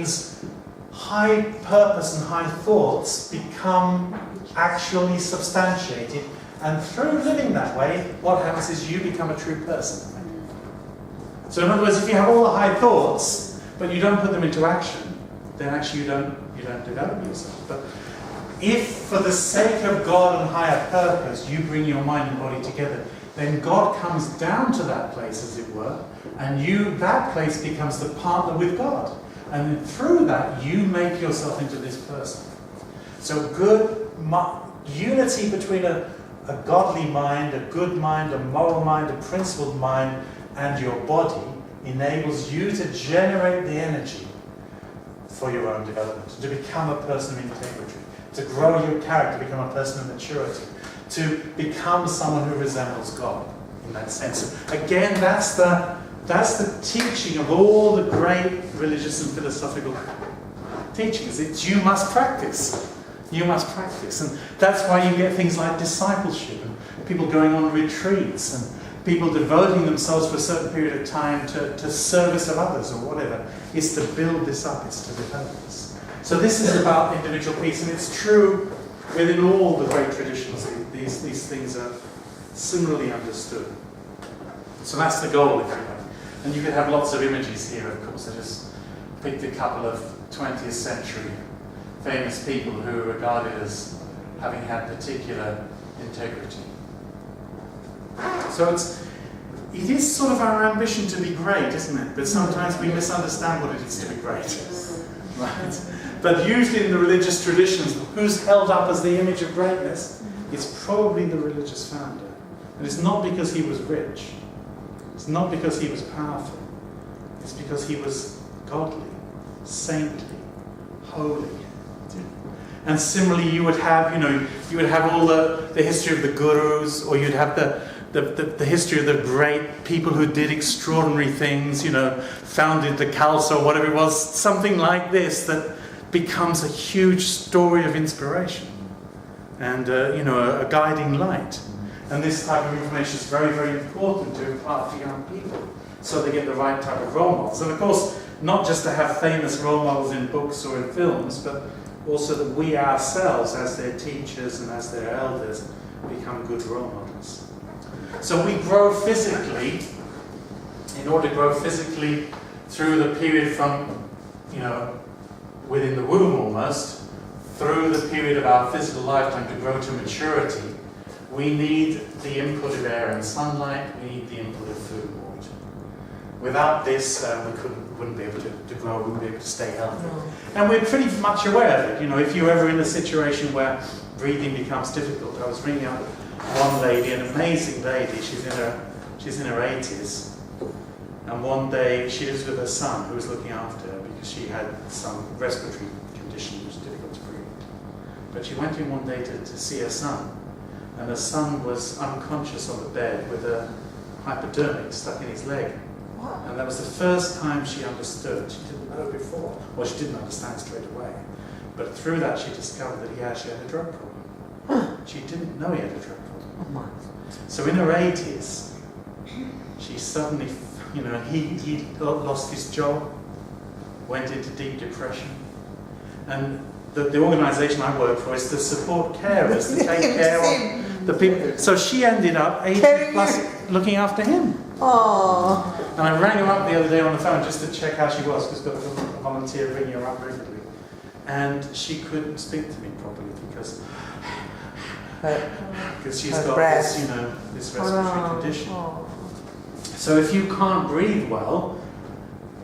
means high purpose and high thoughts become actually substantiated, and through living that way, what happens is you become a true person. So in other words, if you have all the high thoughts, but you don't put them into action, then actually you don't develop yourself. But if for the sake of God and higher purpose, you bring your mind and body together, then God comes down to that place, as it were, and that place becomes the partner with God. And through that, you make yourself into this person. So unity between a godly mind, a good mind, a moral mind, a principled mind, and your body enables you to generate the energy for your own development, to become a person of integrity, to grow your character, become a person of maturity, to become someone who resembles God in that sense. So again, that's the teaching of all the great religious and philosophical teachings. It's you must practice. You must practice. And that's why you get things like discipleship and people going on retreats and people devoting themselves for a certain period of time to service of others or whatever. It's to build this up, it's to develop this. So this is about individual peace, and it's true within all the great traditions. These things are similarly understood. So that's the goal, if you like. And you could have lots of images here, of course. I just picked a couple of 20th century famous people who are regarded as having had particular integrity. So it is sort of our ambition to be great, isn't it? But sometimes we misunderstand what it is to be great. Right? But usually in the religious traditions, who's held up as the image of greatness? It's probably the religious founder. And it's not because he was rich. It's not because he was powerful. It's because he was godly, saintly, holy. And similarly, you would have all the history of the gurus, or you'd have the history of the great people who did extraordinary things, founded the Khalsa or whatever it was, something like this that becomes a huge story of inspiration and a guiding light. And this type of information is very, very important to impart to young people so they get the right type of role models. And of course, not just to have famous role models in books or in films, but also that we ourselves, as their teachers and as their elders, become good role models. So we grow physically, in order to grow physically through the period from, within the womb almost, through the period of our physical lifetime to grow to maturity, we need the input of air and sunlight, we need the input of food and water. Without this, we wouldn't be able to grow, we wouldn't be able to stay healthy. And we're pretty much aware of it. If you're ever in a situation where breathing becomes difficult. I was ringing up one lady, an amazing lady, she's in her 80s, and one day she lives with her son who was looking after her because she had some respiratory condition which was difficult to breathe. But she went in one day to see her son, and her son was unconscious on the bed with a hypodermic stuck in his leg. And that was the first time she understood. She didn't know before. Well, she didn't understand straight away. But through that, she discovered that he actually had a drug problem. She didn't know he had a drug problem. So in her 80s, she suddenly, he lost his job, went into deep depression. And the organisation I work for is to support carers, to take care of the people. So she ended up 80 plus looking after him. Aww. And I rang her up the other day on the phone just to check how she was, because I've got a volunteer ringing her up regularly. And she couldn't speak to me properly because she's got this, this respiratory condition. So if you can't breathe well,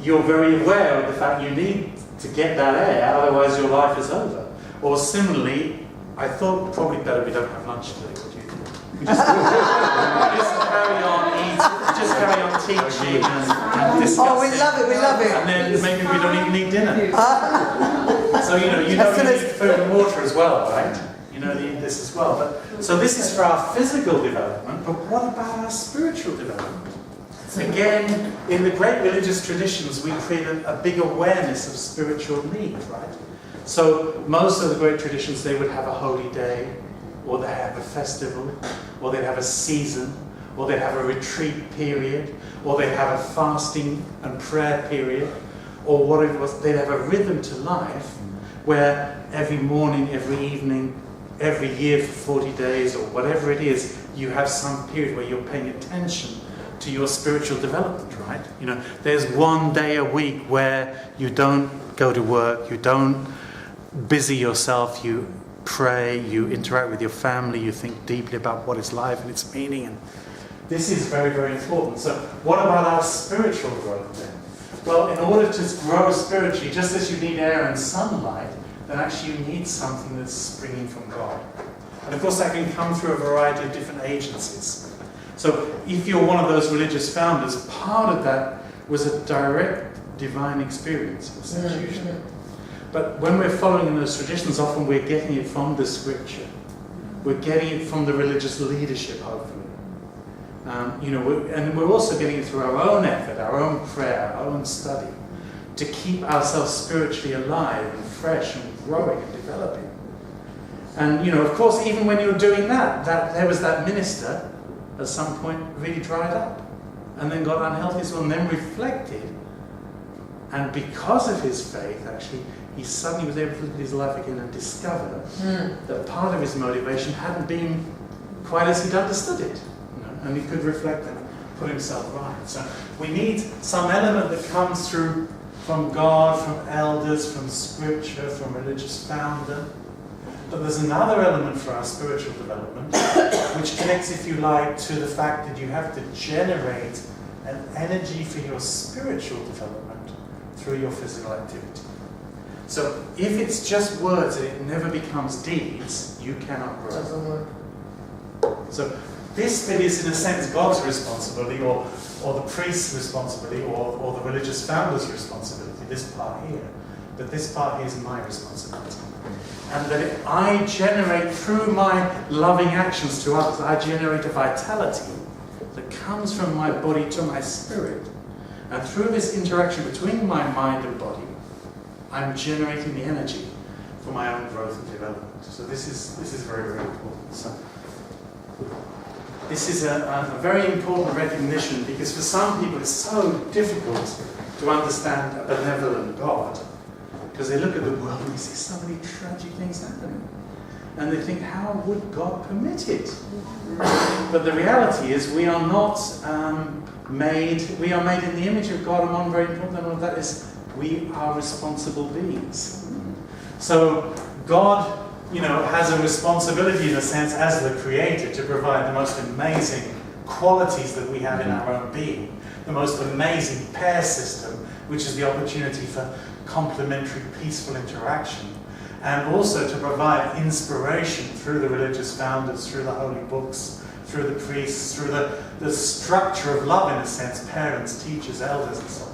you're very aware of the fact you need to get that air, otherwise your life is over. Or similarly, I thought probably better we don't have lunch today. What do you think? We just carry on eating, just carry on teaching and discussing. Oh, we love it. And then maybe we don't even need dinner. So you need food and water as well, right? You need this as well. But so this is for our physical development. But what about our spiritual development? Again, in the great religious traditions, we create a big awareness of spiritual need, right? So most of the great traditions, they would have a holy day, or they have a festival, or they'd have a season, or they'd have a retreat period, or they'd have a fasting and prayer period, or what it was, they'd have a rhythm to life where every morning, every evening, every year for 40 days or whatever it is, you have some period where you're paying attention to your spiritual development, right? You know, there's one day a week where you don't go to work, you don't busy yourself, you pray, you interact with your family, you think deeply about what is life and its meaning. And this is very, very important. So what about our spiritual growth then? Well, in order to grow spiritually, just as you need air and sunlight, then actually you need something that's springing from God. And of course that can come through a variety of different agencies. So if you're one of those religious founders, part of that was a direct divine experience, usually. But when we're following in those traditions, often we're getting it from the scripture. We're getting it from the religious leadership, hopefully. And we're also getting it through our own effort, our own prayer, our own study, to keep ourselves spiritually alive and fresh and growing and developing. And, of course, even when you're doing that there was that minister at some point really dried up and then got unhealthy as well, and then reflected. And because of his faith, actually, he suddenly was able to look at his life again and discover that part of his motivation hadn't been quite as he'd understood it. And he could reflect and put himself right. So we need some element that comes through from God, from elders, from scripture, from religious founder. But there's another element for our spiritual development, which connects, if you like, to the fact that you have to generate an energy for your spiritual development through your physical activity. So if it's just words and it never becomes deeds, you cannot grow. Doesn't work. So this bit is, in a sense, God's responsibility, or the priest's responsibility, or the religious founder's responsibility, this part here. But this part here is my responsibility. And that I generate, through my loving actions to others, I generate a vitality that comes from my body to my spirit. And through this interaction between my mind and body, I'm generating the energy for my own growth and development. So this is very, very important. So this is a very important recognition, because for some people it's so difficult to understand a benevolent God, because they look at the world and they see so many tragic things happening. And they think, how would God permit it? But the reality is we are not we are made in the image of God, and one very important element of that is we are responsible beings. So God, has a responsibility, in a sense, as the creator, to provide the most amazing qualities that we have in our own being, the most amazing pair system, which is the opportunity for complementary, peaceful interaction, and also to provide inspiration through the religious founders, through the holy books, through the priests, through the structure of love, in a sense, parents, teachers, elders, and so on.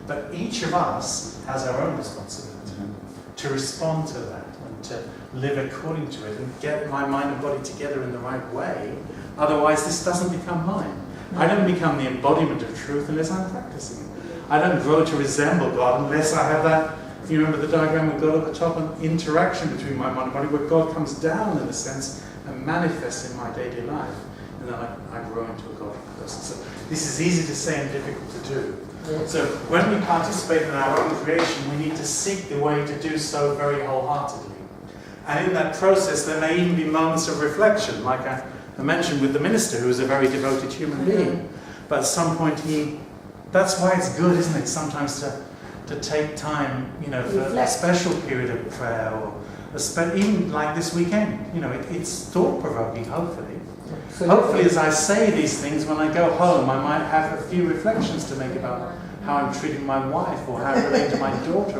But each of us has our own responsibility to respond to that and to live according to it and get my mind and body together in the right way. Otherwise, this doesn't become mine. I don't become the embodiment of truth unless I'm practicing it. I don't grow to resemble God unless I have that, if you remember the diagram with God at the top, an interaction between my mind and body where God comes down, in a sense, and manifests in my daily life. And then I grow into a godly person. So this is easy to say and difficult to do. So when we participate in our own creation, we need to seek the way to do so very wholeheartedly. And in that process, there may even be moments of reflection, like I mentioned with the minister, who is a very devoted human being. But at some point, that's why it's good, isn't it, sometimes to take time, for a special period of prayer, or even like this weekend. It's thought-provoking, hopefully. Hopefully, as I say these things, when I go home, I might have a few reflections to make about how I'm treating my wife, or how I relate to my daughter,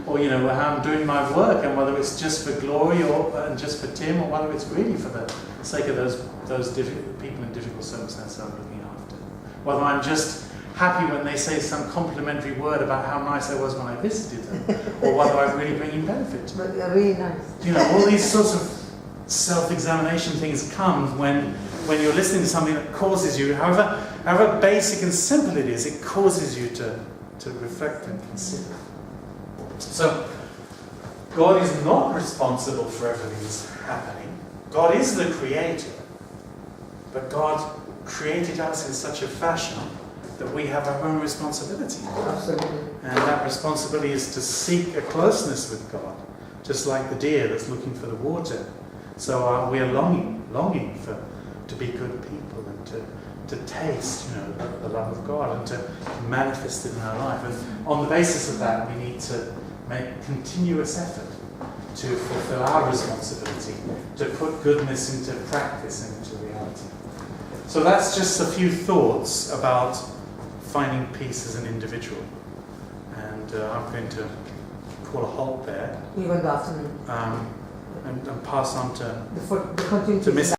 or how I'm doing my work, and whether it's just for glory and just for Tim, or whether it's really for the sake of those people in difficult circumstances I'm looking after. Whether I'm just happy when they say some complimentary word about how nice I was when I visited them, or whether I'm really bringing benefit. But they're really nice. All these sorts of self-examination things come when you're listening to something that causes you, however basic and simple it is, it causes you to reflect and consider. So, God is not responsible for everything that's happening. God is the creator, but God created us in such a fashion that we have our own responsibility. Absolutely. And that responsibility is to seek a closeness with God, just like the deer that's looking for the water. So we are longing to be good people and to taste, the love of God and to manifest it in our life. And on the basis of that, we need to make continuous effort to fulfill our responsibility, to put goodness into practice and into reality. So that's just a few thoughts about finding peace as an individual. And I'm going to call a halt there Even the afternoon. and pass on to The continuity. Miss